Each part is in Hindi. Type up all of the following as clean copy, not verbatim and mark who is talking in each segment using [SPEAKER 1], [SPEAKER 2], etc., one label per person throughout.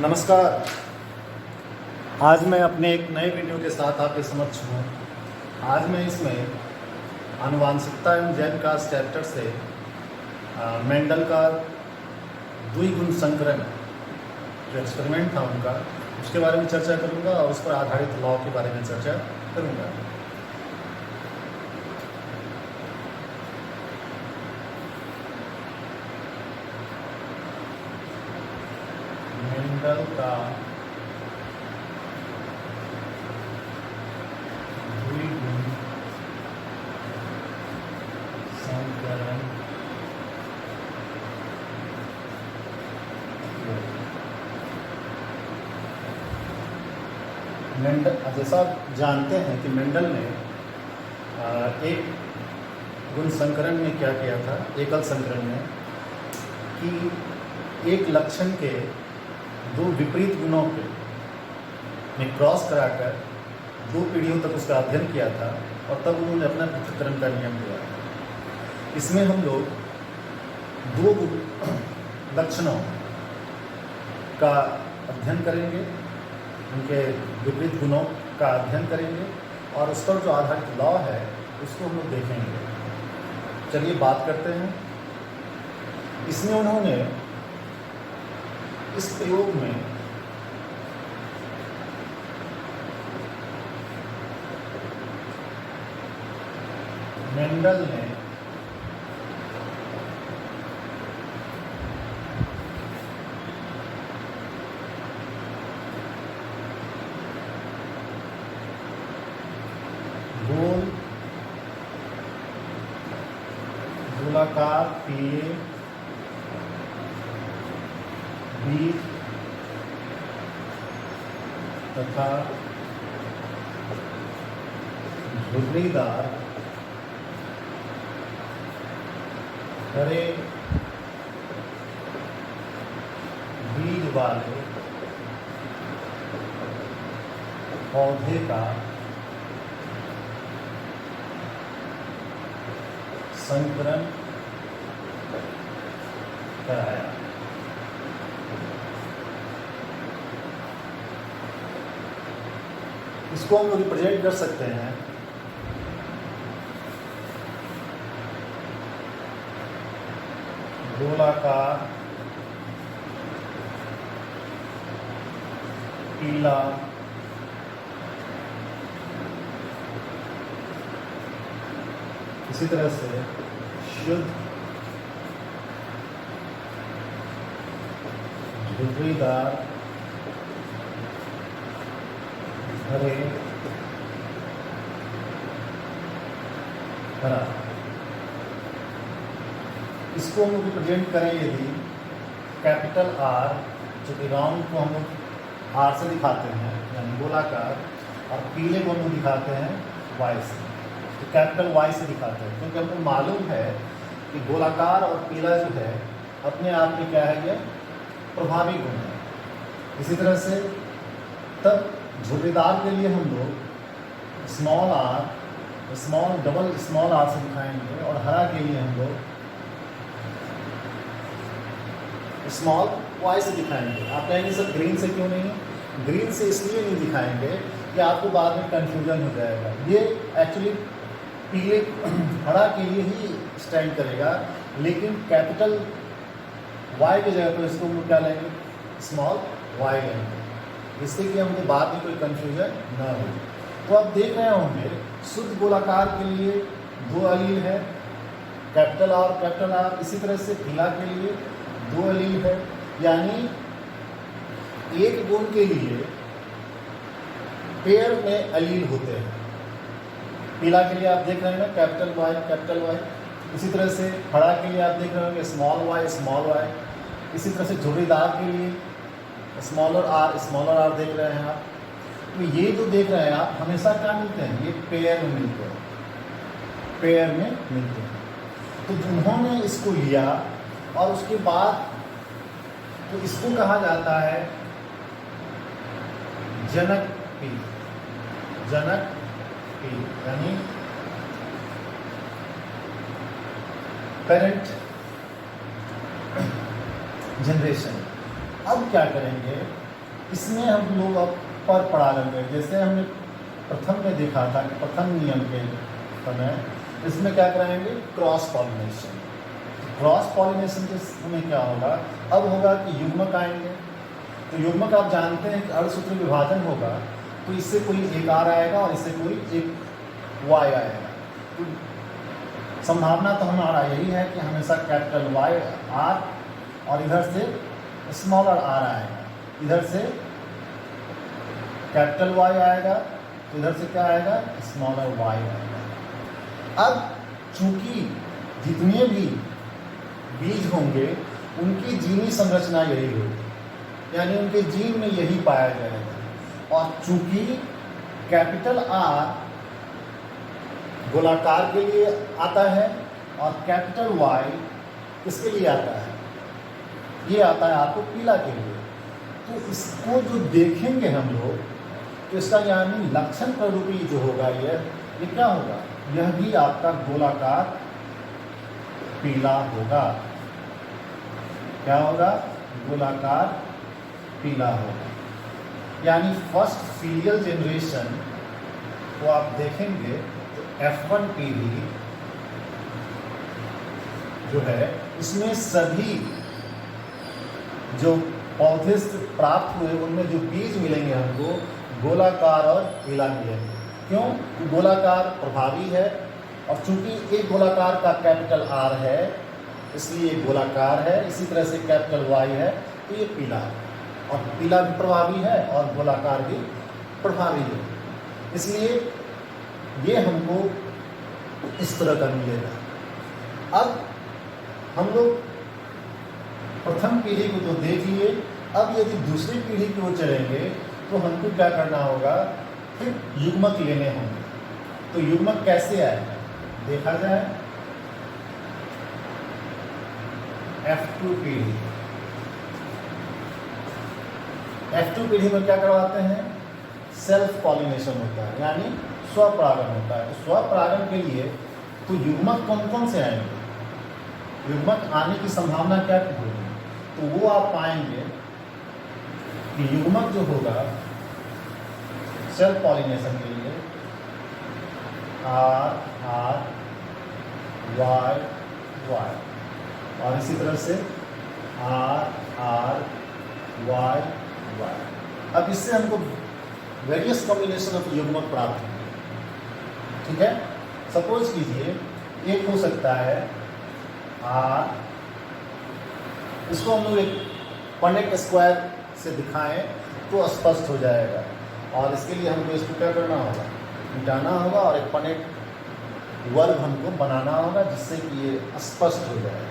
[SPEAKER 1] नमस्कार। आज मैं अपने एक नए वीडियो के साथ आपके समक्ष हूँ। आज मैं इसमें आनुवांशिकता एवं जैव विकास चैप्टर से मेंडल का द्विगुण संकरण जो एक्सपेरिमेंट था उनका, उसके बारे में चर्चा करूँगा और उस पर आधारित लॉ के बारे में चर्चा करूँगा। मेंडल का द्विगुण संकरण मेंडल, जैसा आप जानते हैं कि मेंडल ने एक गुण संकरण में क्या किया था, एकल संकरण में, कि एक लक्षण के दो विपरीत गुणों के में क्रॉस कराकर दो पीढ़ियों तक उसका अध्ययन किया था और तब उन्होंने अपना पृथक्करण का नियम दिया। इसमें हम लोग दो लक्षणों का अध्ययन करेंगे, उनके विपरीत गुणों का अध्ययन करेंगे और उस पर जो आधारित लॉ है उसको हम लोग देखेंगे। चलिए बात करते हैं। इसमें उन्होंने इस प्रयोग में मेंडल ने गोलाकार पीले बीज तथा झुर्रीदार हरे बीज वाले पौधे का संकरण कराया। इसको हम लोग रिप्रेजेंट कर सकते हैं गोलाकार पीला इसी तरह से शुद्ध झुर्रीदार हरे हरा। इसको हम लोग रिप्रेजेंट करें यदि कैपिटल आर, जो कि राउंड को हम लोग आर से दिखाते हैं यानी गोलाकार, और पीले को हम लोग दिखाते हैं वाई से, तो कैपिटल वाई से दिखाते हैं, क्योंकि हमको मालूम है कि गोलाकार और पीला जो है अपने आप में क्या है, ये प्रभावी गुण है। इसी तरह से तब झुर्रीदार के लिए हम लोग small R, double small R से दिखाएंगे, और हरा के लिए हम लोग स्मॉल वाई से दिखाएंगे। आप कहेंगे सर ग्रीन से क्यों नहीं? ग्रीन से इसलिए नहीं दिखाएंगे कि आपको बाद में कंफ्यूजन हो जाएगा। ये एक्चुअली पीले हरा के लिए ही स्टैंड करेगा, लेकिन कैपिटल वाई की जगह पर इसको हम लोग क्या लेंगे, स्मॉल वाई लेंगे, जिससे कि हमको बाद में कोई कंफ्यूजन न हो। तो आप देख रहे होंगे शुद्ध गोलाकार के लिए दो अलील है, कैपिटल आर। इसी तरह से पीला के लिए दो अलील है, यानी एक गुण के लिए पेयर में अलील होते हैं। पीला के लिए आप देख रहे हैं ना कैपिटल वाई। इसी तरह से हरा के लिए आप देख रहे होंगे स्मॉल वाई। इसी तरह से झुर्रीदार के लिए स्मॉलर आर देख रहे हैं आप। तो ये जो देख रहे हैं आप हमेशा क्या मिलते हैं, ये पेयर में मिलते हैं। तो जिन्होंने इसको लिया और उसके बाद तो इसको कहा जाता है जनक पी, यानी पेरेंट जनरेशन। अब क्या करेंगे, इसमें हम लोग अब पर परागण में, जैसे हमने प्रथम में देखा था कि प्रथम नियम के समय इसमें क्या कराएंगे, क्रॉस पॉलिनेशन। क्रॉस पॉलिनेशन के समय क्या होगा, अब होगा कि युग्मक आएंगे। तो युग्मक आप जानते हैं कि अर्धसूत्र विभाजन होगा, तो इससे कोई एक आर आएगा और इससे कोई एक वाई आएगा। तो संभावना तो हमारा यही है कि हमेशा कैपिटल वाई आर और इधर से स्मॉलर आर आएगा, इधर से कैपिटल वाई आएगा, तो इधर से क्या आएगा, स्मॉलर वाई आएगा। अब चूंकि जितने भी बीज होंगे उनकी जीनी संरचना यही होगी, यानी उनके जीन में यही पाया जाएगा। और चूंकि कैपिटल आर गोलाकार के लिए आता है और कैपिटल वाई किसके लिए आता है, ये आता है आपको पीला के लिए। तो इसको जो देखेंगे हम लोग, तो इसका यानी लक्षण प्ररूपी जो होगा ये क्या होगा, यह भी आपका गोलाकार पीला होगा। क्या होगा, गोलाकार पीला होगा। यानी फर्स्ट फीलियल जनरेशन को आप देखेंगे तो F1 पीढ़ी जो है, इसमें सभी जो पौधे से प्राप्त हुए उनमें जो बीज मिलेंगे हमको गोलाकार और पीला मिलेंगे। क्यों, गोलाकार प्रभावी है और चूंकि एक गोलाकार का कैपिटल आर है इसलिए गोलाकार है, इसी तरह से कैपिटल वाई है तो ये पीला है, और पीला भी प्रभावी है और गोलाकार भी प्रभावी है, इसलिए ये हमको इस तरह का मिलेगा। अब हम लोग प्रथम पीढ़ी को तो देख लिए, अब यदि दूसरी पीढ़ी की ओर चलेंगे तो हमको क्या करना होगा, फिर युग्मक लेने होंगे। तो युग्मक कैसे आएगा देखा जाए। F2 पीढ़ी, F2 पीढ़ी में क्या करवाते हैं, सेल्फ पॉलिनेशन होता है, यानी स्वपरागण होता है। तो स्वपरागण के लिए तो युग्मक कौन कौन से आएंगे, युग्मक आने की संभावना क्या होगी, तो वो आप पाएंगे कि युग्मक जो होगा सेल्फ पॉलिनेशन के लिए R R Y Y, और इसी तरह से R R Y Y। अब इससे हमको वेरियस कॉम्बिनेशन ऑफ युग्मक प्राप्त होंगे। ठीक है, सपोज कीजिए एक हो सकता है R, इसको हम लोग एक पनेट स्क्वायर से दिखाएं तो स्पष्ट हो जाएगा, और इसके लिए हमको इसको क्या करना होगा, मिटाना होगा और एक पनेट वर्ग हमको बनाना होगा जिससे कि ये स्पष्ट हो जाए।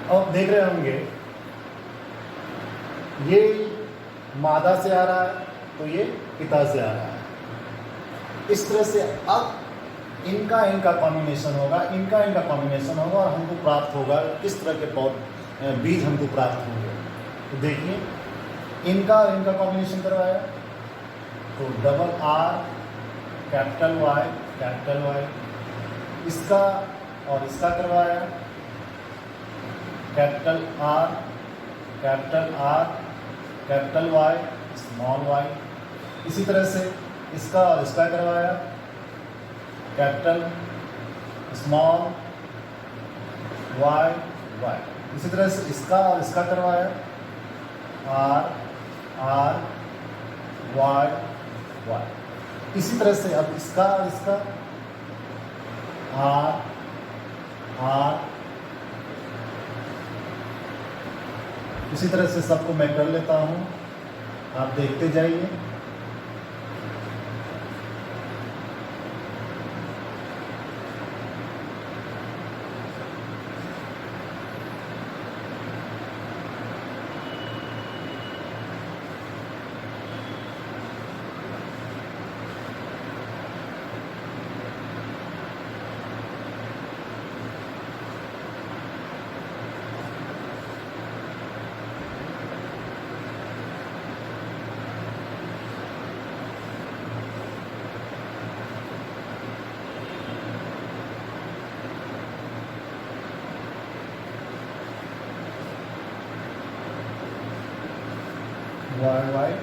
[SPEAKER 1] अब देख रहे होंगे ये मादा से आ रहा है तो ये पिता से आ रहा है। इस तरह से अब इनका कॉम्बिनेशन होगा, इनका कॉम्बिनेशन होगा और हमको प्राप्त होगा किस तरह के बीज हमको प्राप्त होंगे। तो देखिए इनका और इनका कॉम्बिनेशन करवाया तो डबल आर कैपिटल वाई, इसका और इसका करवाया capital R capital Y small Y. इसी तरह से इसका और इसका करवाया कैपिटल स्मॉल वाई। इसी तरह से इसका और इसका करवाया आर वाई। इसी तरह से अब इसका और इसका आर। इसी तरह से सबको मैं कर लेता हूँ, आप देखते जाइए। वाई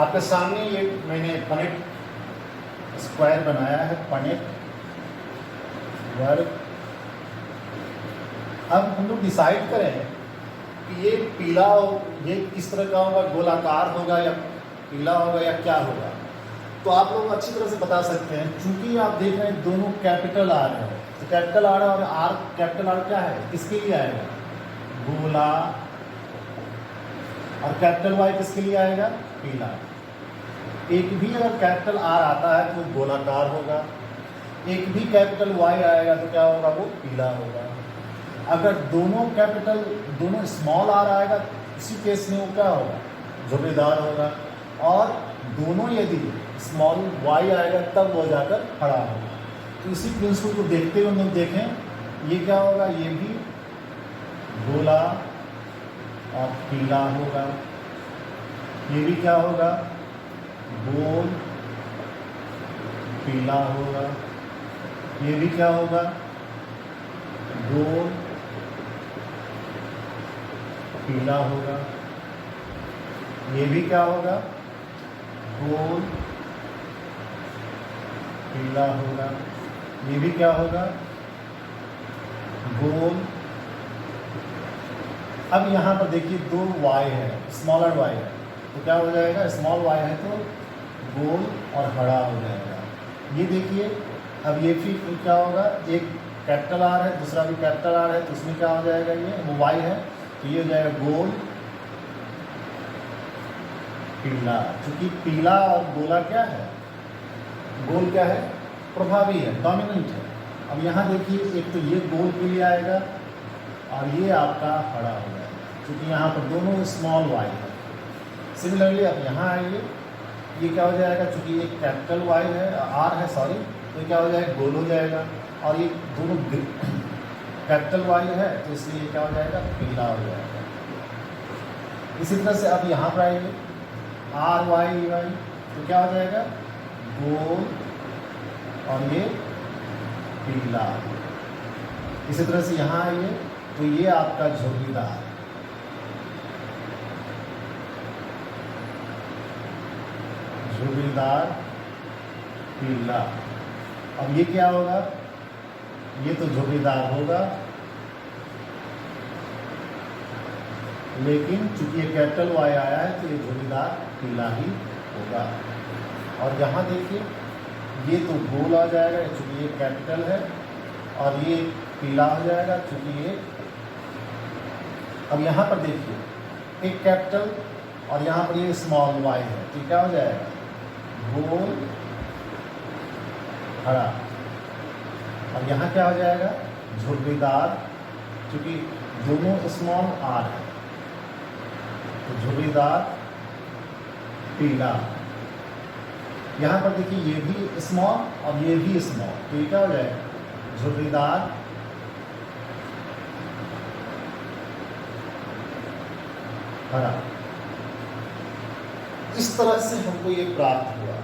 [SPEAKER 1] आपके सामने ये मैंने पनेट स्क्वायर बनाया है, पनेट वर्ग। अब हम लोग डिसाइड करें कि ये पीला ये किस तरह का होगा, गोलाकार होगा या पीला होगा या क्या होगा। तो आप लोग अच्छी तरह से बता सकते हैं, चूंकि आप देख रहे हैं दोनों कैपिटल आर है, तो कैपिटल आर और आर, कैपिटल आर क्या है, किसके लिए आएगा, गोला। और कैपिटल वाई किसके लिए आएगा, पीला। एक भी अगर कैपिटल आर आता है तो गोलाकार होगा, एक भी कैपिटल वाई आएगा तो क्या होगा, वो पीला होगा। अगर दोनों स्मॉल आर आएगा उसी केस में वो क्या होगा, झुर्रीदार होगा। और दोनों यदि स्मॉल वाई आएगा तब वो जाकर खड़ा होगा। तो इसी प्रिंसिपल को देखते हुए हम लोग देखें, ये क्या होगा, ये भी गोला और पीला होगा। ये भी क्या होगा, गोल पीला होगा। ये भी क्या होगा, गोल पीला होगा। ये भी क्या होगा, गोल पीला होगा। ये भी क्या होगा, गोल। अब यहाँ पर देखिए दो वाई है, स्मॉलर वाई है, तो क्या हो जाएगा, स्मॉल वाई है तो गोल और हरा हो जाएगा। ये देखिए अब ये फिर क्या होगा, एक कैपिटल आर है, दूसरा भी कैपिटल आर है, तो उसमें क्या हो जाएगा, ये वो वाई है तो ये हो जाएगा गोल पीला। क्योंकि पीला और गोला क्या है, गोल क्या है, प्रभावी है, डोमिनेंट है। अब यहाँ देखिए एक तो ये गोल के लिए आएगा और ये आपका हरा हो जाएगा, क्योंकि यहाँ पर दोनों स्मॉल वाई है। सिमिलरली अब यहाँ आइए, ये क्या हो जाएगा, चूँकि ये कैपिटल वाई है, आर है सॉरी, तो क्या हो जाएगा, गोल हो जाएगा। और ये दोनों कैपिटल वाई है तो इसलिए क्या हो जाएगा, पीला हो जाएगा। इसी तरह से अब यहाँ पर आइए, आर वाई वाई, तो क्या हो जाएगा, गोल और ये पीला। इसी तरह से यहाँ आइए तो ये आपका झुर्रीदार, झुर्रीदार पीला। अब ये क्या होगा, ये तो झुर्रीदार होगा, लेकिन चूंकि ये कैपिटल वाई आया है तो ये झुर्रीदार पीला ही होगा। और यहाँ देखिए ये तो गोल आ जाएगा चूंकि ये कैपिटल है, और ये पीला हो जाएगा चूंकि ये। अब यहाँ पर देखिए एक कैपिटल और यहाँ पर ये स्मॉल वाई है, तो क्या हो जाएगा, गोल हरा। अब यहाँ क्या हो जाएगा, झुर्रीदार, क्योंकि दोनों स्मॉल आर है तो झुर्रीदार पीला। यहाँ पर देखिए ये भी स्मॉल और ये भी स्मॉल, तो ये क्या हो जाएगा, झुर्रीदार हरा। इस तरह से हमको ये प्राप्त हुआ।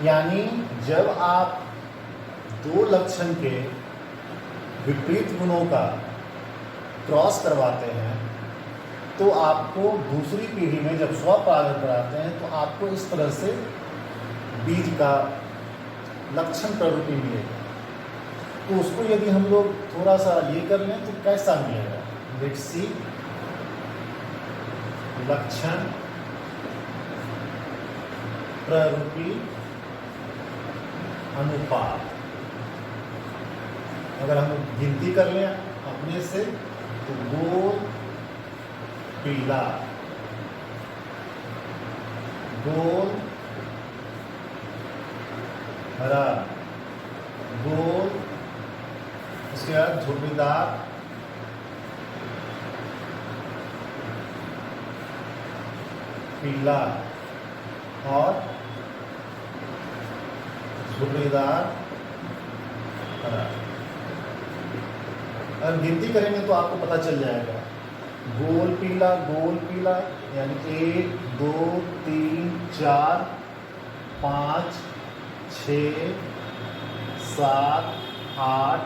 [SPEAKER 1] यानी जब आप दो लक्षण के विपरीत गुणों का क्रॉस करवाते हैं तो आपको दूसरी पीढ़ी में जब स्वपरागण कराते हैं तो आपको इस तरह से बीज का लक्षण प्रवृत्ति मिलेगा। तो उसको यदि हम लोग थोड़ा सा ये कर लें तो कैसा मिलेगा, लेट्स सी, लक्षण प्रवृत्ति अनुपात। अगर हम गिनती कर लें अपने से तो गोल पीला, गोल हरा, गोल, उसके बाद झुर्रीदार पीला और झुर्रीदार हरा। अगर गिनती करेंगे तो आपको पता चल जाएगा, गोल पीला यानी 1 2 3 4 5 6 7 8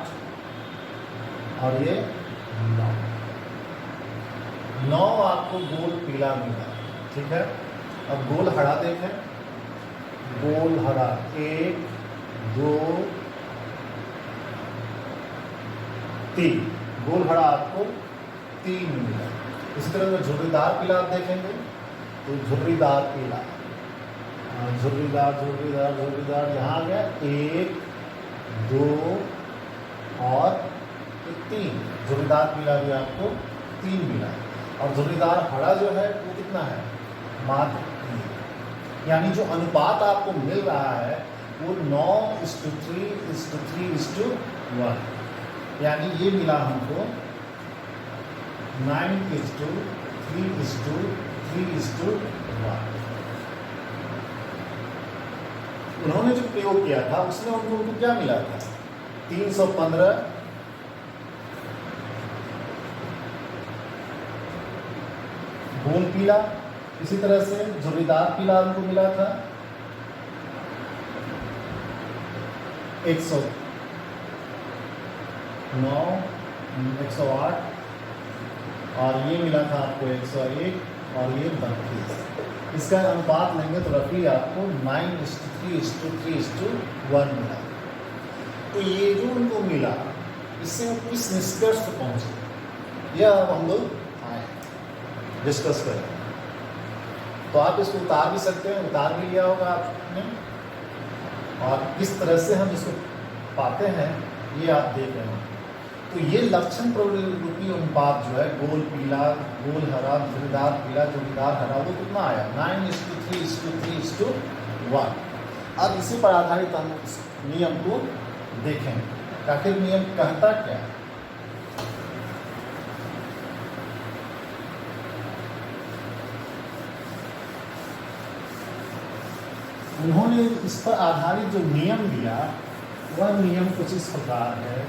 [SPEAKER 1] और ये 9 आपको गोल पीला मिला। ठीक है, अब गोल हरा देखें, गोल हरा 1 2 3, गोल हरा आपको 3 मिला। इसी तरह झुर्रीदार पीला आप देखेंगे तो झुर्रीदार पीला, झुर्रीदार यहाँ आ गया 1 2 और 3, झुर्रीदार पीला भी आपको 3 मिला। और झुर्रीदार हरा जो है वो कितना है, मात्र 3। यानी जो अनुपात आपको मिल रहा है वो 9:3:3:1, यानी ये मिला हमको 9:3:3:1। उन्होंने जो प्रयोग किया था उसमें उनको क्या मिला था, 315 गोल पीला। इसी तरह से झुर्रीदार पीला उनको मिला था 109 108 और ये मिला था आपको 101 और ये 32। इसका अनुपात लेंगे तो रफली आपको 9:3:3:1 मिला। तो ये जो उनको मिला इससे वो किस निष्कर्ष पर पहुंचे, यह अब हम लोग डिस्कस करें। तो आप इसको उतार भी सकते हैं, उतार भी लिया होगा आपने, और किस तरह से हम इसको पाते हैं ये आप देख रहे हैं। तो ये लक्षण प्रवृत्ति अनुपात जो है, गोल पीला, गोल हरा, झुर्रीदार पीला, झुर्रीदार हरा, वो कितना आया 9:3:3:1। अब इसी पर आधारित हम इस नियम को देखें, आखिर नियम कहता क्या है। उन्होंने इस पर आधारित जो नियम दिया वह नियम कुछ इस प्रकार है,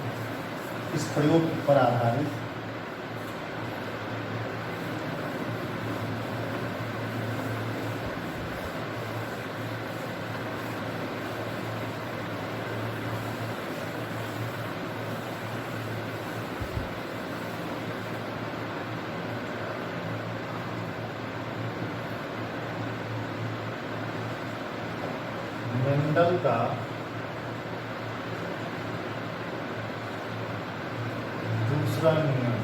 [SPEAKER 1] इस प्रयोग पर आधारित। मेंडल का दूसरा नियम,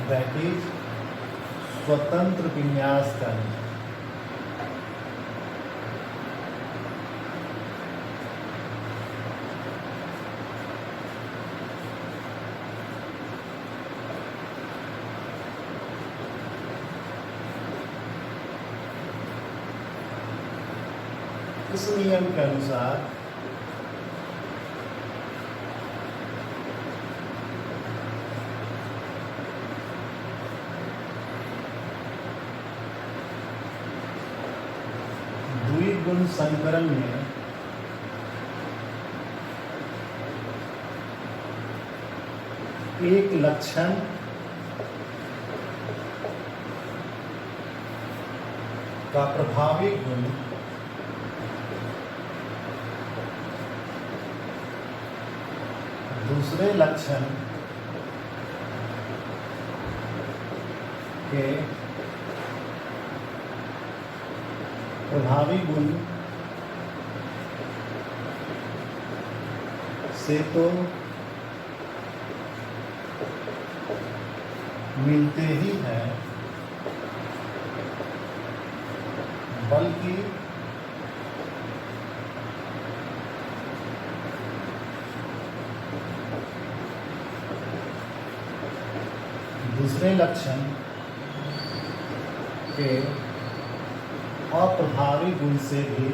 [SPEAKER 1] दैट इज स्वतंत्र विन्यास का नियम। इस नियम के अनुसार द्विगुण संकरण में एक लक्षण का प्रभावी गुण दूसरे लक्षण के प्रभावी गुण से तो मिलते ही हैं, बल्कि दूसरे लक्षण के अप्रभावी गुण से भी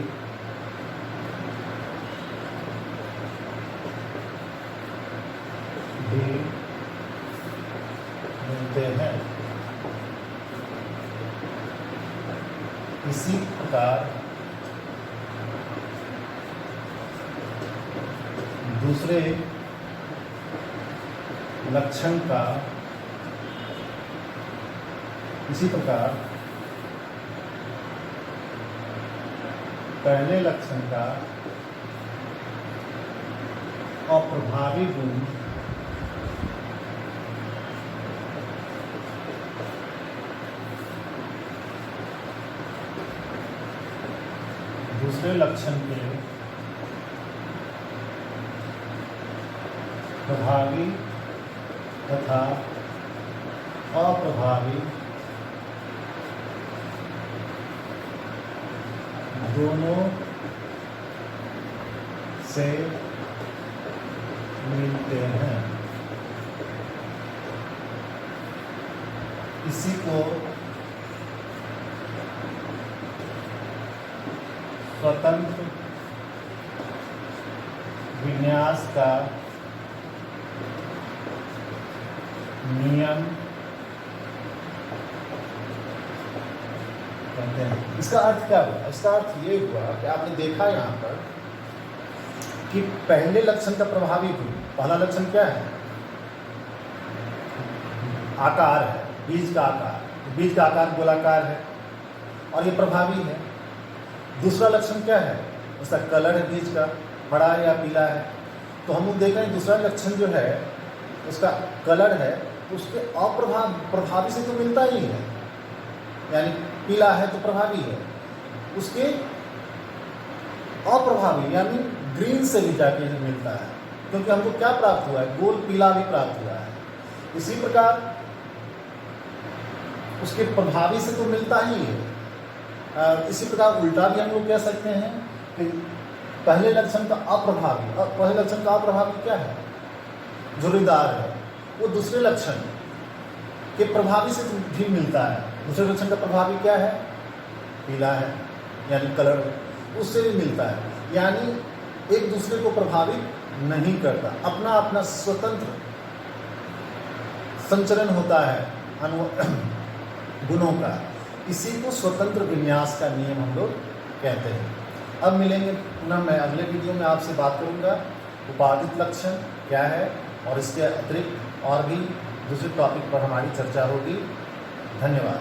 [SPEAKER 1] मिलते हैं। इसी प्रकार दूसरे लक्षण का पहले लक्षण का अप्रभावी गुण दूसरे लक्षण के प्रभावी तथा अप्रभावी दोनों से मिलते हैं। इसी को स्वतंत्र विन्यास का नियम कहते हैं। इसका अर्थ क्या हुआ? इसका अर्थ ये हुआ कि आपने देखा यहाँ पर कि पहले लक्षण का प्रभावी गुण, पहला लक्षण क्या है? आकार है, बीज का आकार। बीज का आकार गोलाकार है और ये प्रभावी है। दूसरा लक्षण क्या है? उसका कलर है, बीज का हरा है या पीला है। तो हम लोग देख रहे हैं दूसरा लक्षण जो है उसका कलर है, तो उसके प्रभावी से तो मिलता ही है, यानी पीला है तो प्रभावी है। उसके अप्रभावी यानी ग्रीन से भी जाके मिलता है, क्योंकि हमको क्या प्राप्त हुआ है? गोल पीला भी प्राप्त हुआ है। इसी प्रकार उसके प्रभावी से तो मिलता ही है। इसी प्रकार उल्टा भी हम लोग कह सकते हैं कि पहले लक्षण का अप्रभावी, पहले लक्षण का अप्रभावी क्या है? झुर्रीदार है। वो दूसरे लक्षण के प्रभावी से भी मिलता है। दूसरे लक्षण का प्रभावी क्या है? पीला है, यानी कलर, उससे भी मिलता है। यानी एक दूसरे को प्रभावित नहीं करता, अपना अपना स्वतंत्र संचरण होता है गुणों का। इसी को स्वतंत्र विन्यास का नियम हम लोग कहते हैं। अब मिलेंगे पुनः, मैं अगले वीडियो में आपसे बात करूंगा उपादित लक्षण क्या है, और इसके अतिरिक्त और भी दूसरे टॉपिक पर हमारी चर्चा होगी। धन्यवाद।